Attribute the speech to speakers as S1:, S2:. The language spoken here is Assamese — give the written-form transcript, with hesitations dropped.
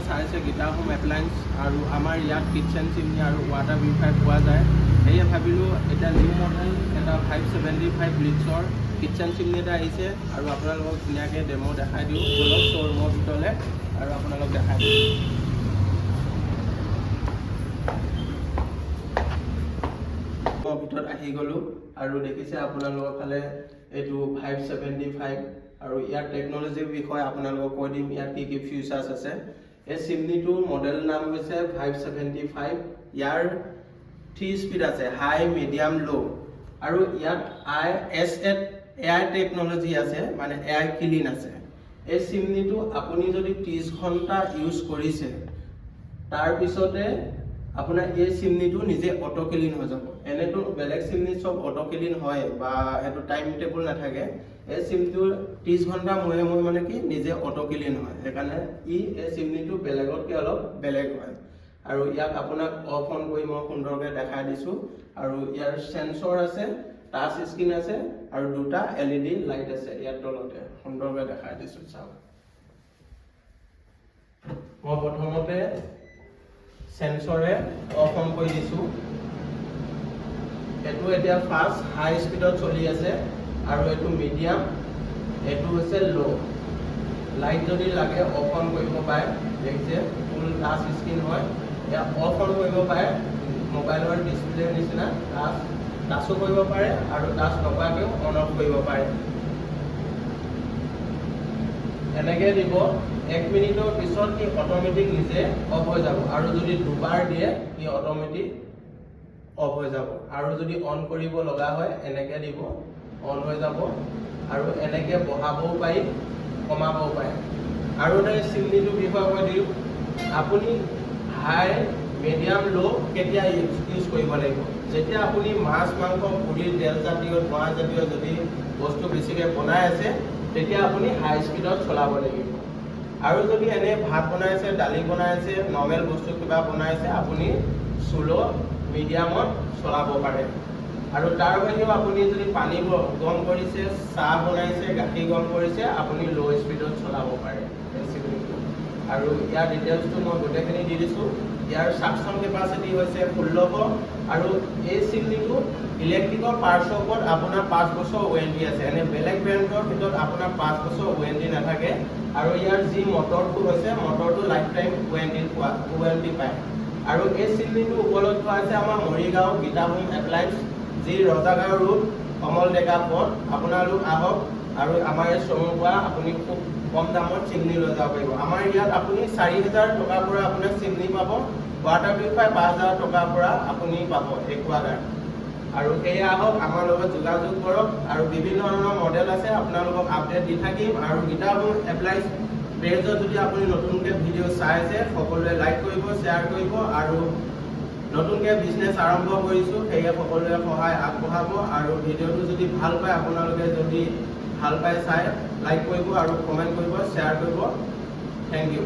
S1: চাইছে গীতা হোম এপ্লায়েন্স আৰু আমাৰ ইয়াত কিটচেন চিমনি আৰু ৱাটাৰ পিউৰিফায়াৰ পোৱা যায়। সেয়ে ভাবিলোঁ এতিয়া নিউ মডেল এটা 575 লিটাৰৰ কিটচেন চিমনি এটা আহিছে আৰু আপোনালোকক ধুনীয়াকৈ ডেমো দেখাই দিওঁ। বলক শ্ব'ৰুমৰ ভিতৰলৈ আৰু আপোনালোক দেখাই দিওঁ। ভিতৰত আহি গ'লোঁ আৰু দেখিছে আপোনালোকৰ ফালে এইটো 575 আৰু ইয়াৰ টেকন'লজিৰ বিষয়ে আপোনালোকক কৈ দিম ইয়াত কি কি ফিচাৰ্ছ আছে। এই চিমনিটোৰ মডেল নাম হৈছে 575। ইয়াৰ 3 স্পীড আছে, হাই, মিডিয়াম, ল'। আৰু ইয়াত এয়াৰ টেকন'লজি আছে, মানে এয়াৰ ক্লিন আছে। এই চিমনিটো আপুনি যদি 30 ঘণ্টা ইউজ কৰিছে তাৰপিছতে আপোনাৰ এই চিমনিটো নিজে অটো ক্লিন হৈ যাব। এনেতো বেলেগ চিমনি চব অটো ক্লিন হয় বা সেইটো টাইম টেবুল নাথাকে। এই চিমনিটোৰ 30 ঘণ্টা মূৰে মূৰে মানে কি নিজে অটো ক্লিন হয়। সেইকাৰণে এই চিমনিটো বেলেগতকৈ অলপ বেলেগ হয়। আৰু ইয়াক আপোনাক অফ অন কৰি মই সুন্দৰকৈ দেখাই দিছোঁ। আৰু ইয়াৰ চেন্সৰ আছে, টাচ স্ক্ৰীন আছে আৰু দুটা LED লাইট আছে ইয়াৰ তলতে। সুন্দৰকৈ দেখাই দিছোঁ, চাওক। মই প্ৰথমতে সেন্সৰে অফ অন কৰি দিছোঁ। এইটো এতিয়া ফাষ্ট হাই স্পীডত চলি আছে আৰু এইটো মিডিয়াম, এইটো হৈছে ল'। লাইট যদি লাগে অফ অন কৰিব পাৰে। দেখিছে ফুল টাচ স্ক্ৰীন হয়। এয়া অফ অন কৰিব পাৰে, মোবাইলৰ ডিছপ্লেৰ নিচিনা টাচো কৰিব পাৰে আৰু টাচ নকৰাকৈও অন অফ কৰিব পাৰে। এনেকৈ দিব। 1 মিনিটৰ পিছত ই অট'মেটিক নিজে অফ হৈ যাব আৰু যদি দুবাৰ দিয়ে ই অট'মেটিক অফ হৈ যাব। আৰু যদি অন কৰিব লগা হয় এনেকৈ দিব, অন হৈ যাব। আৰু এনেকৈ বঢ়াবও পাৰি, কমাবও পাৰে। আৰু এটা চিমনিটোৰ বিষয়ে মই দিওঁ, আপুনি হাই, মিডিয়াম, ল' কেতিয়া ইউজ কৰিব লাগিব। যেতিয়া আপুনি মাছ, মাংস, পুৰি, তেলজাতীয়, ধোঁৱাজাতীয় যদি বস্তু বেছিকৈ বনাই আছে তেতিয়া আপুনি হাই স্পীডত চলাব লাগিব। আৰু যদি এনে ভাত বনাইছে, দালি বনাইছে, নৰ্মেল বস্তু কিবা বনাইছে, আপুনি স্ল' মিডিয়ামত চলাব পাৰে। আৰু তাৰ বাহিৰেও আপুনি যদি পানী গৰম কৰিছে, চাহ বনাইছে, গাখীৰ গৰম কৰিছে, আপুনি ল' স্পীডত চলাব পাৰে এই চিমনিটো। আৰু ইয়াৰ ডিটেইলছটো মই গোটেইখিনি দি দিছোঁ। ইয়াৰ চাকচন কেপাচিটি হৈছে 1600 আৰু এই চিমনিটো ইলেক্ট্ৰিকৰ পাৰ্টছৰ ওপৰত আপোনাৰ 5 বছৰ ৱাৰেণ্টি আছে। এনে বেলেগ ব্ৰেণ্ডৰ ভিতৰত আপোনাৰ 5 বছৰ ৱাৰেণ্টি নাথাকে। আৰু ইয়াৰ যি মটৰটো হৈছে, মটৰটো লাইফ টাইম ৱাৰেণ্টি পায়। আৰু এই চিমনিটো উপলব্ধ আছে আমাৰ মৰিগাঁও গীতা হোম এপ্লায়েন্স, যি ৰজাগাঁও ৰোড, কমল ডেকা পথ। আপোনালোক আহক আৰু আমাৰ এই শ্ব'ৰুমৰ পৰা আপুনি খুব কম দামত চিমনি লৈ যাব পাৰিব। আমাৰ ইয়াত আপুনি 4000 টকাৰ পৰা আপোনাৰ চিমনি পাব। ৱাটাৰ পিউৰিফায়াৰ 5000 টকাৰ পৰা আপুনি পাব একুৱাগাৰ্ড। আৰু সেয়া আহক, আমাৰ লগত যোগাযোগ কৰক। আৰু বিভিন্ন ধৰণৰ মডেল আছে, আপোনালোকক আপডেট দি থাকিম। আৰু গীতা হোম এপ্লায়েন্স পেজত যদি আপুনি নতুনকৈ ভিডিঅ' চাই আছে, সকলোৱে লাইক কৰিব, শ্বেয়াৰ কৰিব। আৰু নতুনকৈ বিজনেছ আৰম্ভ কৰিছোঁ, সেয়ে সকলোৱে সহায় আগবঢ়াব। আৰু ভিডিঅ'টো যদি ভাল পায়, আপোনালোকে যদি ভাল পাই চাই লাইক কৰিব আৰু কমেণ্ট কৰিব, শ্বেয়াৰ কৰিব। Thank U.